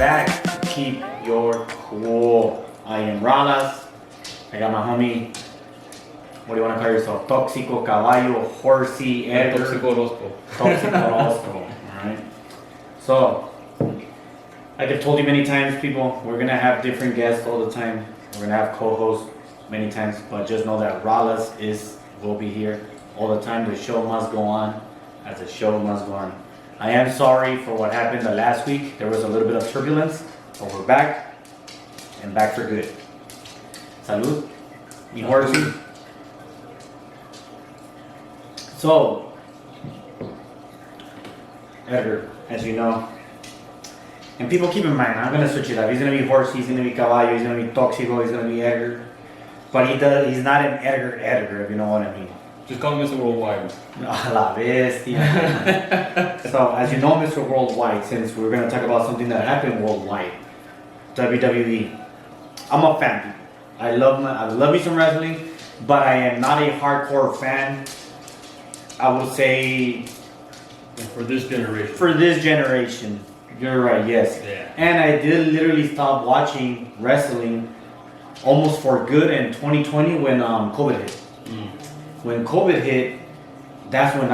back to Keep Your Cool. I am Ralas. I got my homie, what do you want to call yourself? Tóxico, Caballo, Horsey, Edgar. Tóxico Orozco. Tóxico Orozco. Alright. So, like I've told you many times, people, we're going to have different guests all the time. We're going to have co-hosts many times, but just know that Ralas will be here all the time. The show must go on as the show must go on. I am sorry for what happened the last week. There was a little bit of turbulence, but we're back and back for good. Salud. Mi Horsey. So, Edgar, as you know, and people keep in mind, I'm going to switch it up. He's going to be Horsey, he's going to be Caballo, he's going to be Tóxico, he's going to be Edgar. But he's not an Edgar, if you know what I mean. Just call him Mr. Worldwide. A la bestia. So, as you know, Mr. Worldwide, since we're going to talk about something that happened worldwide, WWE. I'm a fan. I love me some wrestling, but I am not a hardcore fan. I would say For this generation. for this generation. You're right, yes. Yeah. And I did literally stop watching wrestling almost for good in 2020 when COVID hit. When COVID hit, that's when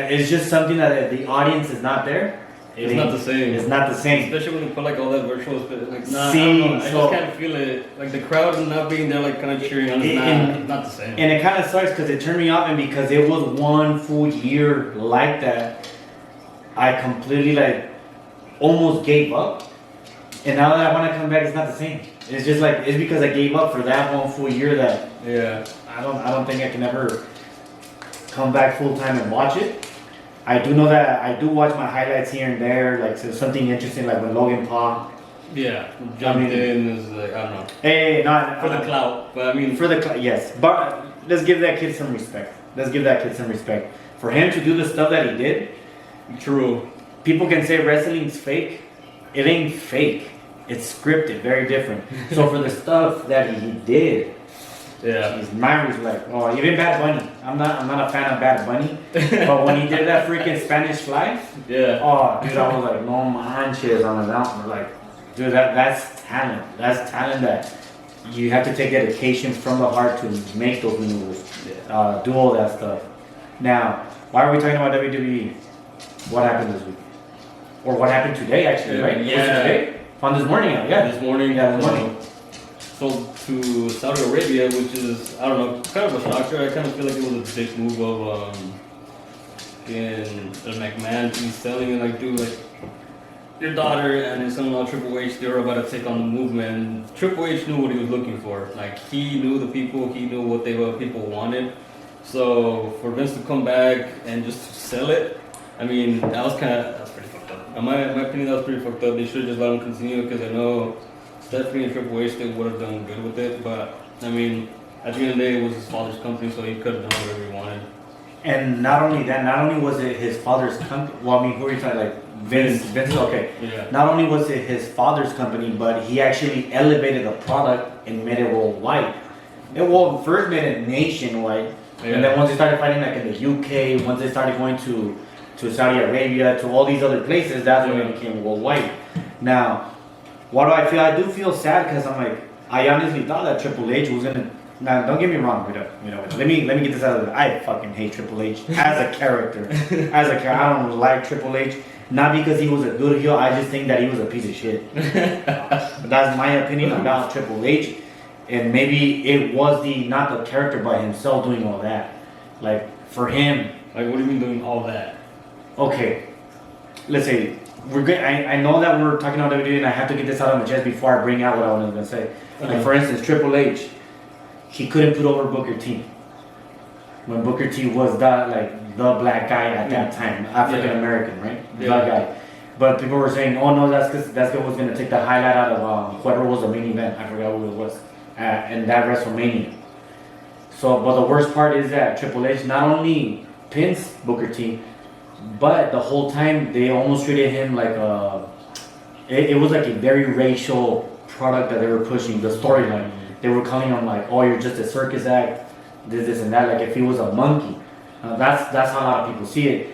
it's just something that the audience is not there. It's not the same. It's not the same. Especially when you put like all that virtual stuff. Like, nah, See, I don't know. I so- just kind of feel it. Like the crowd not being there, like kind of cheering on. It's not the same. And it kind of sucks because it turned me off, and because it was one full year like that, I completely almost gave up. And now that I want to come back, it's not the same. It's just it's because I gave up for that one full year that I don't think I can ever come back full time and watch it. I do know that I do watch my highlights here and there, like so something interesting, like when Logan Paul. Jumped in is like, I don't know. Hey, not For the clout, but I mean. for the yes, but let's give that kid some respect. For him to do the stuff that he did. True. People can say wrestling's fake. It ain't fake. It's scripted, very different. So for the stuff that he did, his mind was even Bad Bunny. I'm not a fan of Bad Bunny, but when he did that freaking Spanish Fly, oh dude, I was like, no manches on it. Dude, that's talent. That's talent that you have to take dedication from the heart to make those maneuvers, do all that stuff. Now, why are we talking about WWE? What happened this week? Or what happened today, actually, right? Yeah. Was it today? On this morning, This morning. Yeah, this morning. So to Saudi Arabia, which is, I don't know, kind of a shocker. I kind of feel like it was a big move of McMahon to be selling and dude, your daughter and his son-in-law Triple H, they were about to take on the movement. Triple H knew what he was looking for. He knew the people, he knew what people wanted. So for Vince to come back and just to sell it, I mean, that's pretty fucked up. In my opinion, that was pretty fucked up. They should have just let him continue because I know Stephanie and Triple H, they would have done good with it. But I mean, at the end of the day, it was his father's company, so he could have done whatever he wanted. And not only that, not only was it his father's company. Well, I mean, who are you talking Vince? Vince, okay. Yeah. Not only was it his father's company, but he actually elevated the product and made it worldwide. First made it nationwide, and then once they started fighting in the UK, once they started going to Saudi Arabia, to all these other places, that's when it became worldwide. Now, what do I feel? I do feel sad because I honestly thought that Triple H was gonna. Now, don't get me wrong, let me get this out of the way. I fucking hate Triple H as a character. I don't like Triple H. Not because he was a good heel, I just think that he was a piece of shit. But that's my opinion about Triple H. And maybe it was not the character by himself doing all that. For him. What do you mean doing all that? Okay, let's say we're good. I know that we're talking about WWE, and I have to get this out of my chest before I bring out what I was gonna say. For instance, Triple H, he couldn't put over Booker T. When Booker T was the black guy at that time, African American, right? The guy. But people were saying, oh no, that's because that's what was gonna take the highlight out of whoever was the main event. I forgot who it was, in that WrestleMania. So, but the worst part is that Triple H not only pins Booker T, but the whole time they almost treated him like it was a very racial product that they were pushing, the storyline. They were calling him oh, you're just a circus act, this and that, if he was a monkey. That's how a lot of people see it.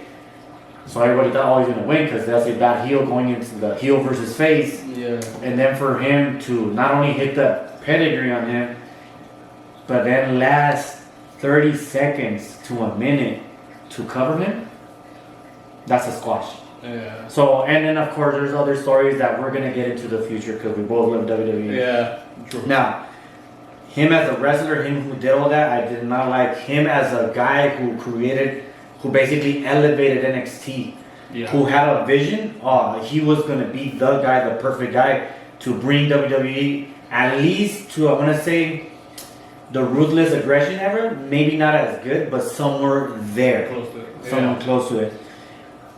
So everybody thought, oh, he's gonna win because that's a bad heel going into the heel versus face. Yeah. And then for him to not only hit the pedigree on him, but then last 30 seconds to a minute to cover him, that's a squash. Yeah. So, and then of course there's other stories that we're gonna get into the future because we both love WWE. Yeah. True. Now, him as a wrestler, him who did all that, I did not like him as a guy who basically elevated NXT, Yeah. who had a vision. He was gonna be the guy, the perfect guy to bring WWE at least to, I wanna say, the Ruthless Aggression era. Maybe not as good, but somewhere there. Close to it. Someone close to it.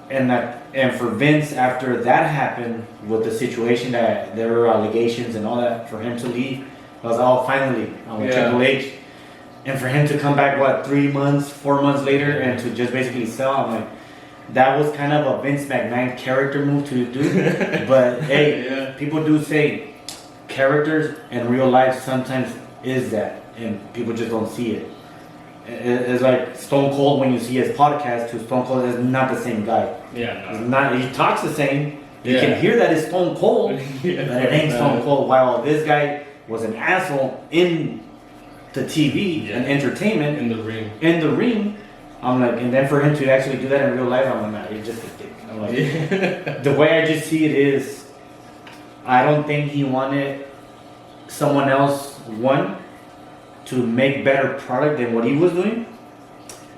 And for Vince, after that happened with the situation that there were allegations and all that, for him to leave, I was finally, I'm with Triple H. And for him to come back, 3 months, 4 months later, and to just basically sell, I'm like, that was kind of a Vince McMahon character move to do. But hey, people do say characters in real life sometimes is that, and people just don't see it. It's like Stone Cold when you see his podcast. To Stone Cold is not the same guy. Yeah, He's not. He talks the same. You can hear that it's Stone Cold, but it ain't Stone Cold. While this guy was an asshole in the TV and entertainment in the ring. In the ring, I'm like, and then for him to actually do that in real life, I'm like, he's just a dick. I'm like, the way I just see it is, I don't think he wanted someone else, one, to make better product than what he was doing,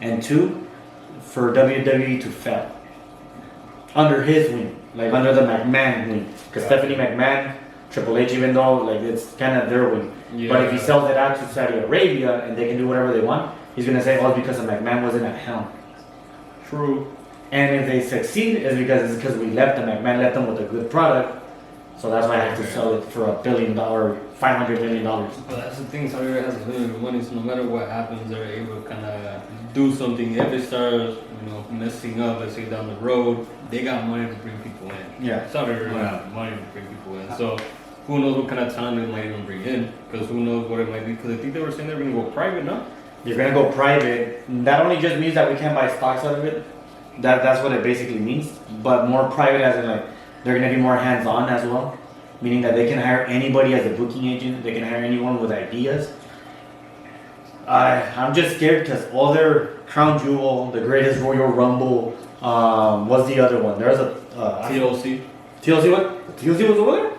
and two, for WWE to fail under his wing, like under the McMahon wing, because Stephanie McMahon, Triple H, even though like it's kind of their wing, but if he sells it out to Saudi Arabia and they can do whatever they want, he's gonna say, oh, it's because the McMahon wasn't at helm. True. And if they succeed, it's because we left them. McMahon left them with a good product, so that's why I have to sell it for $1 billion, $500 million. But that's the thing, Saudi Arabia has limited money, so no matter what happens, they're able to kind of do something. If it starts, messing up, let's say down the road, they got money to bring people in. Yeah. Saudi Arabia have money to bring people in. So who knows what kind of talent they might even bring in? Because who knows what it might be? Because I think they were saying they're going to go private, no? You're gonna go private. That only just means that we can't buy stocks out of it. That's what it basically means. But more private, as in like they're gonna be more hands-on as well, meaning that they can hire anybody as a booking agent. They can hire anyone with ideas. I'm just scared because all their Crown Jewel, the Greatest Royal Rumble, what's the other one? There's a TLC. TLC what? TLC was over there?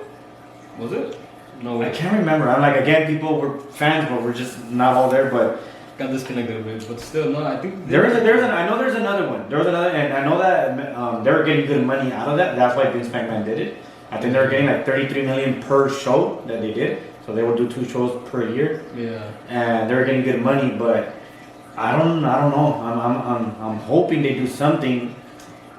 Was it? No. I can't remember. I'm like, again, people were fans, but we're just not all there. But got disconnected a bit, but still, no. I think I know there's another one. There was another, and I know that they were getting good money out of that. That's why Vince McMahon did it. I think they were getting like 33 million per show that they did. So they would do 2 shows per year. Yeah. And they were getting good money, but I don't know. I'm hoping they do something,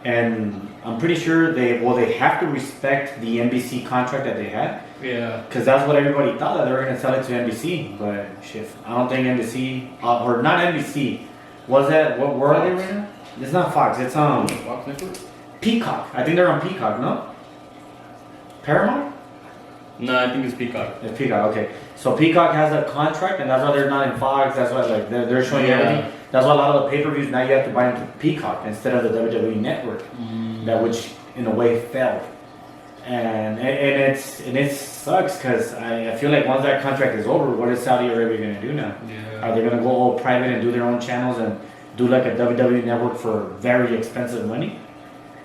and I'm pretty sure they have to respect the NBC contract that they had. Yeah. Because that's what everybody thought, that they were going to sell it to NBC. But shit, I don't think NBC, or not NBC, was that, where are they right now? It's not Fox, it's Fox Network? Peacock. I think they're on Peacock, no? Paramount? No, I think it's Peacock. It's Peacock, okay. So Peacock has a contract, and that's why they're not in Fox. That's why like they're showing everything. That's why a lot of the pay-per-views now you have to buy into Peacock instead of the WWE Network, that which in a way failed. And it sucks because I feel like once that contract is over, what is Saudi Arabia going to do now? Yeah. Are they going to go all private and do their own channels and do like a WWE Network for very expensive money?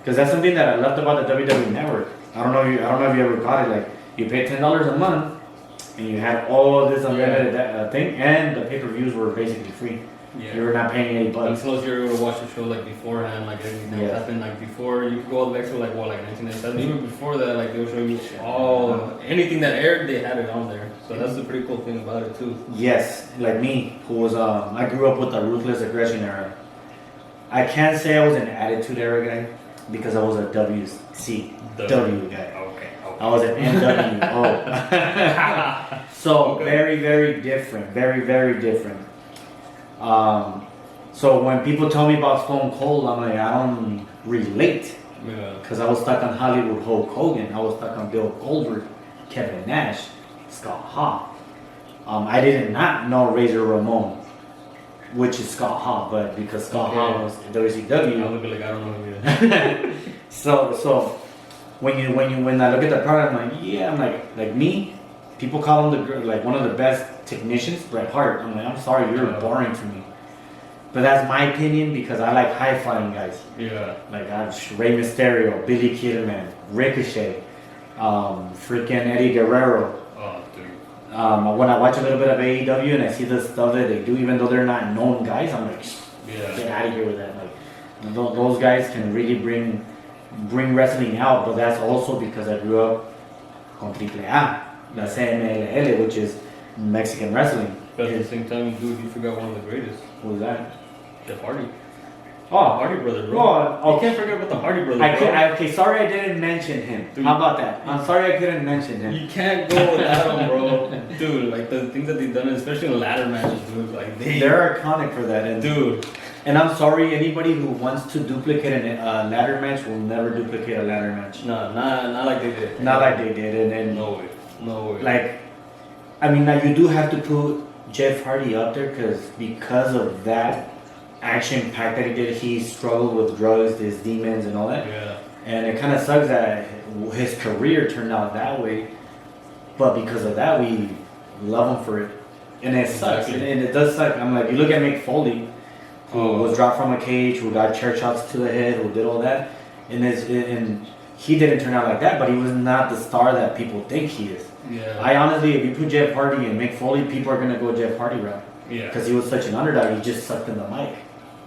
Because that's something that I loved about the WWE Network. I don't know if you ever got it. Like you pay $10 a month and you had all this unlimited thing, and the pay-per-views were basically free. Yeah. You were not paying any bucks. And plus you're able to watch the show like beforehand, like everything that happened like before. You could go all the way back to like 1997. Even before that, like they'll show you anything that aired, they had it on there. So that's the pretty cool thing about it too. Yes, like me, who was I grew up with the Ruthless Aggression era. I can't say I was an Attitude Era guy because I was a WCW guy. Okay. I was an NWO. So very, very different. Very, very different. So when people tell me about Stone Cold, I'm like, I don't relate. Because I was stuck on Hollywood Hulk Hogan. I was stuck on Bill Goldberg, Kevin Nash, Scott Hall. I did not know Razor Ramon. which is Scott Hall, but because Scott Okay. Hall was in I WCW, would be like, I don't know who he is. so when I look at the product, I'm like, yeah, I'm like me. People call him like one of the best technicians, Bret Hart. I'm like, I'm sorry, you're boring to me. But that's my opinion because I like high flying guys. Yeah. Like Rey Mysterio, Billy Kidman, Ricochet, freaking Eddie Guerrero. Oh, dude. When I watch a little bit of AEW and I see the stuff that they do, even though they're not known guys, I'm like, Yeah. get out of here with that. Like those guys can really bring wrestling out, but that's also because I grew up on AAA, la CMLL, which is Mexican wrestling. But at the same time, dude, you forgot one of the greatest. What was that? Jeff Hardy. Oh, Hardy brothers, bro. Oh, You can't forget about the Hardy brothers, I bro. okay, sorry I didn't mention him. Dude. How about that? I'm sorry I couldn't mention him. You can't go without them, bro. Dude, like the things that they've done, especially in ladder matches, dude. Like They're iconic for that. And, dude. and I'm sorry, anybody who wants to duplicate a ladder match will never duplicate a ladder match. No, not like they did. Not like they did. And No way. No way. like, I mean, now you do have to put Jeff Hardy up there because of that action pack that he did. He struggled with drugs, his demons, and all that. Yeah. And it kind of sucks that his career turned out that way. But because of that, we love him for it. And it sucks. Exactly. And it does suck. I'm like, you look at Mick Foley, who was dropped from a cage, who got chair shots to the head, who did all that. And he didn't turn out like that, but he was not the star that people think he is. Yeah. I honestly, if you put Jeff Hardy and Mick Foley, people are going to go Jeff Hardy route. Yeah. Because he was such an underdog, he just sucked in the mic.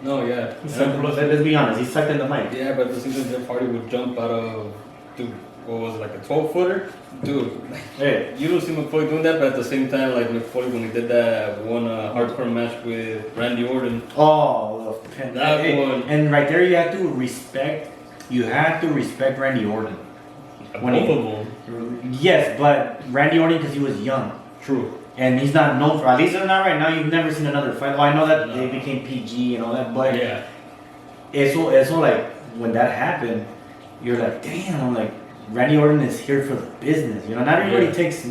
No, yeah. Let's be honest, he sucked in the mic. Yeah, but the thing is, Jeff Hardy would jump out of, dude, what was it, like a 12-footer? Dude, Hey. you don't see McFoley doing that, but at the same time, like McFoley, when he did that one hardcore match with Randy Orton. Oh, That hey, one. And right there, you have to respect Randy Orton. When Both he- of them. Yes, but Randy Orton because he was young. True. And he's not known for, at least not right now, you've never seen another fight. Oh, I know that No. they became PG and all that, but Yeah. it's so like, when that happened, you're like, damn, I'm like, Randy Orton is here for the business. You know, not everybody takes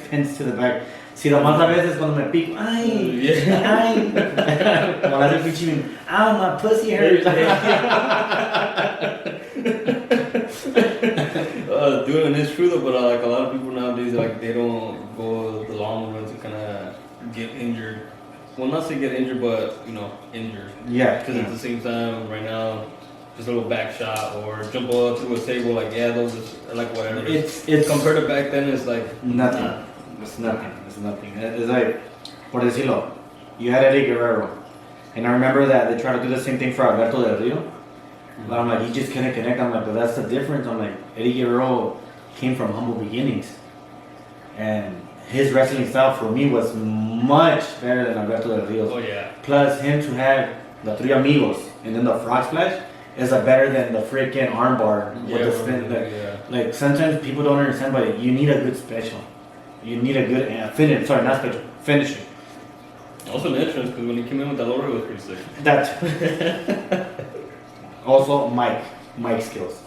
pins to the back. Si lo más a veces cuando me pico, ay, Yeah. ay. Cuando hace el pinche, ow, my pussy hurts. Dude, and it's true though, but like a lot of people nowadays, like they don't go the long run to kind of get injured. Well, not say get injured, but injured. Yeah. Because at the same time, right now, just a little back shot or jump up through a table, like those are like whatever. It's Compared to back then, it's like nothing. nah. It's nothing. It's nothing. It's like, por decirlo, you had Eddie Guerrero, and I remember that they tried to do the same thing for Alberto Del Rio. But I'm like, he just couldn't connect. I'm like, but that's the difference. I'm like, Eddie Guerrero came from humble beginnings, and his wrestling style for me was much better than Alberto Del Rio's. Oh yeah. Plus, him to have the three amigos and then the frog splash is a better than the freaking armbar with the spin. Like sometimes people don't understand, but you need a good special. You need a good finish. Sorry, not special. Finisher. Also an entrance, because when he came in with that lower, it was pretty sick. That. Also, mic skills.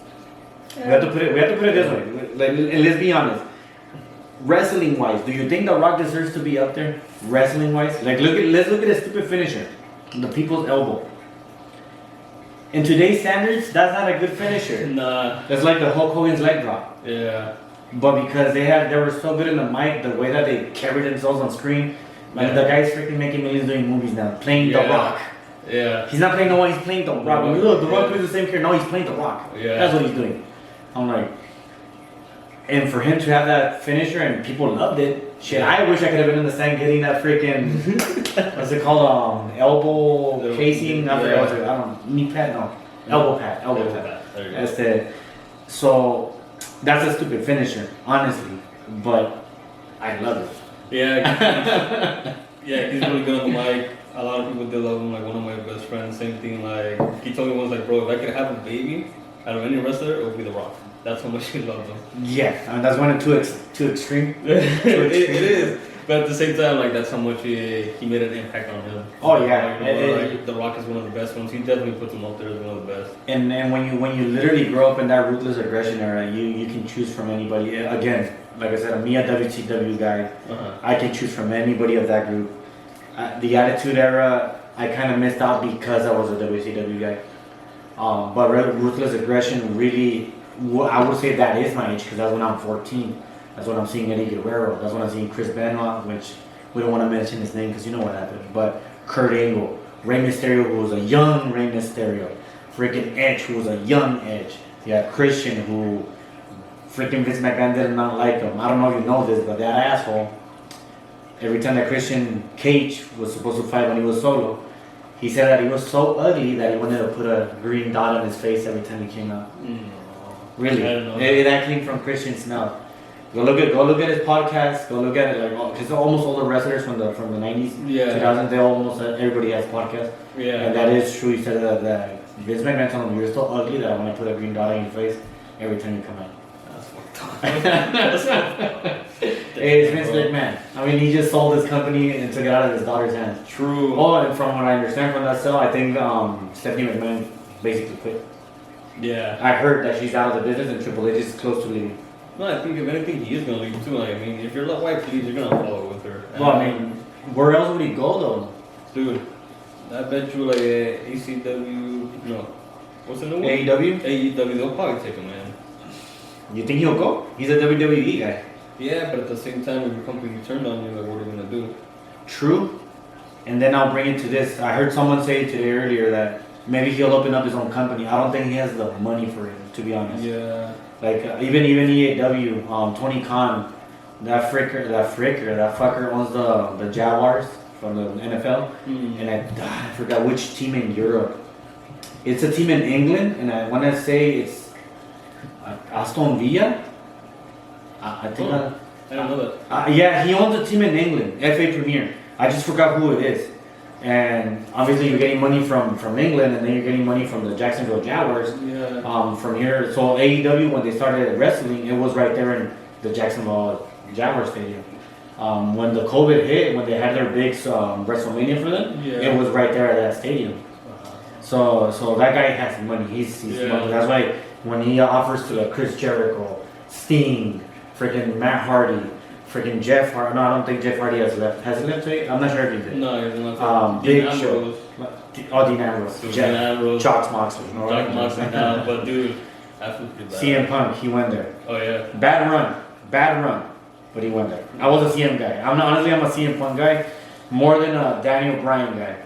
We have to put it this way. Like, let's be honest. Wrestling wise, do you think The Rock deserves to be up there? Wrestling wise, like let's look at a stupid finisher, the people's elbow. In today's standards, that's not a good finisher. Nah. That's like the Hulk Hogan's leg drop. Yeah. But because they were so good in the mic, the way that they carried themselves on screen, like Yeah. the guy's freaking making millions doing movies now, playing The Yeah. Rock. Yeah. He's not playing no one, he's playing The Rock. Yeah. Look, The Rock plays the same character. No, he's playing The Rock. Yeah. That's what he's doing. I'm like, and for him to have that finisher and people loved it, shit, Yeah. I wish I could have been in the stand getting that freaking, what's it called, elbow The- casing? I forgot yeah. what's it, I don't know, knee pad? No. Elbow pad. There you go. That's it. So, that's a stupid finisher, honestly. But, I love it. Yeah. Yeah, he's really good on the mic. A lot of people did love him. Like one of my best friends, same thing. Like he told me once, like, bro, if I could have a baby out of any wrestler, it would be The Rock. That's how much he loved him. Yeah, I mean, that's one too extreme. It is, but at the same time, like that's how much he made an impact on him. Oh, yeah. Like, The Rock is one of the best ones. He definitely puts him up there as one of the best. And when you literally grow up in that ruthless aggression era, you can choose from anybody. Again, like I said, me a WCW guy. Uh-huh. I can choose from anybody of that group. The Attitude Era, I kind of missed out because I was a WCW guy. But Ruthless Aggression really, I would say that is my age because that's when I'm 14. That's when I'm seeing Eddie Guerrero. That's when I'm seeing Chris Benoit, which we don't want to mention his name because you know what happened. But Kurt Angle, Rey Mysterio, who was a young Rey Mysterio, freaking Edge, who was a young Edge. You had Christian, who freaking Vince McMahon did not like him. I don't know if you know this, but that asshole, every time that Christian Cage was supposed to fight when he was solo, he said that he was so ugly that he wanted to put a green dot on his face every time he came out. Really? I don't know. That came from Christian's mouth. Go look at his podcast. Go look at it. Like, because almost all the wrestlers from the 90s, 2000s, they almost everybody has podcasts. Yeah. And that is true. He said that Vince McMahon told him, "You're so ugly that I want to put a green dot on your face every time you come out." That's fucked up. Hey, it's Vince McMahon. I mean, he just sold his company and took it out of his daughter's hands. True. Oh, and from what I understand from that sale, I think Stephanie McMahon basically quit. Yeah. I heard that she's out of the business and Triple H is close to leaving. No, I think if anything, he is gonna leave too. Like, I mean, if your wife leaves, you're gonna follow with her. Well, I mean, where else would he go though? Dude, I bet you like ACW. No, what's the new one? AEW? AEW. They'll probably take him, man. You think he'll go? He's a WWE guy. Yeah, but at the same time, if your company turned on you, like, what are you gonna do? True. And then I'll bring it to this. I heard someone say today earlier that maybe he'll open up his own company. I don't think he has the money for it, to be honest. Yeah. Like even EAW, Tony Khan, that fucker owns the Jaguars from the NFL, and I forgot which team in Europe. It's a team in England, and I want to say it's Aston Villa. I think. I don't know that. Yeah, he owns a team in England, FA Premier. I just forgot who it is. And obviously you're getting money from England, and then you're getting money from the Jacksonville Jaguars. Yeah. From here. So AEW, when they started wrestling, it was right there in the Jacksonville Jaguars stadium. When the COVID hit, when they had their big WrestleMania for them, it was right there at that stadium. So that guy has money. He's money. That's why when he offers to Chris Jericho, Sting, freaking Matt Hardy, freaking Jeff Hardy. No, I don't think Jeff Hardy has left. Has he left today? I'm not sure if he did. No, he's not. Big Show. Oh, Dean Ambrose. Dean Ambrose. Chalks Moxley. Chalks Moxley now, but dude, absolutely bad. CM Punk, he went there. Oh yeah. Bad run, but he went there. I was a CM guy. I'm a CM Punk guy more than a Daniel Bryan guy.